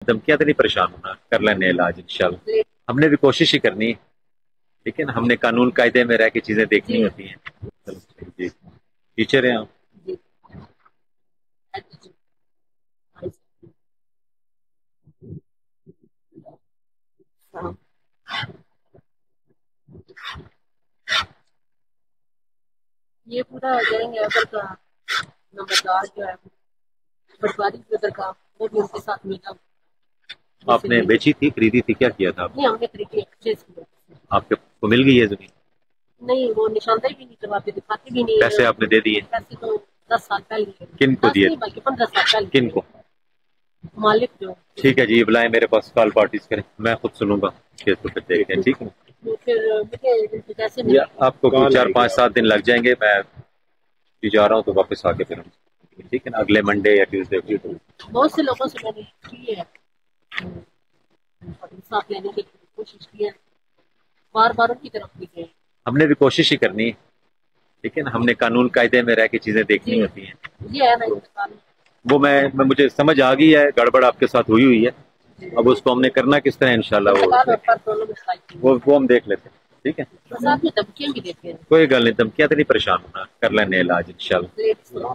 धमकियां तो नहीं, परेशान होना, कर लेने इलाज इंशाल्लाह। हमने भी कोशिश ही करनी है, ठीक है ना। हमने कानून कायदे में रह के चीजें देखनी होती हैं। चलो जी, टीचर हैं आप। ये पूरा जाएंगे अगर का नंबरदार जो है पटवारी के उधर का, वो भी उनके साथ मिला। आपने बेची थी, खरीदी थी, क्या किया था आपने? नहीं, हमने खरीदी है। आपको मिल गई है जमीन? नहीं, वो निशानदेही भी नहीं करवाते, दिखाते भी नहीं। पैसे आपने दे दिए? पैसे तो 10 साल पहले। किन को दिए? बल्कि 15 साल पहले। किन को? मालिक जो। ठीक है जी, बुलाएं मेरे पास, कॉल पार्टीज करें, मैं खुद सुनूंगा, केस को फिर देखते हैं, ठीक है। तो फिर मुझे कैसे मिले? आपको 4-5-7 दिन लग जाएंगे, मैं जा रहा हूँ तो वापस आके फिर, ठीक है ना, अगले मंडे या ट्यूसडे को। बहुत से लोगों से मैंने की है, इंसाफ लेने की कोशिश की है, बार बार उनकी तरफ भी गए। हमने भी कोशिश ही करनी है, ठीक है ना। हमने कानून कायदे में रह के चीजें देखनी होती हैं। ये है ना इंतकाल, वो मैं मुझे समझ आ गई है, गड़बड़ आपके साथ हुई है। अब उसको हमने करना किस तरह इंशाल्लाह वो हम देख लेते हैं, ठीक है। धमकियां भी देते हैं। कोई गल नहीं, धमकियां तो नहीं, परेशान होना, कर लेने इलाज इंशाल्लाह।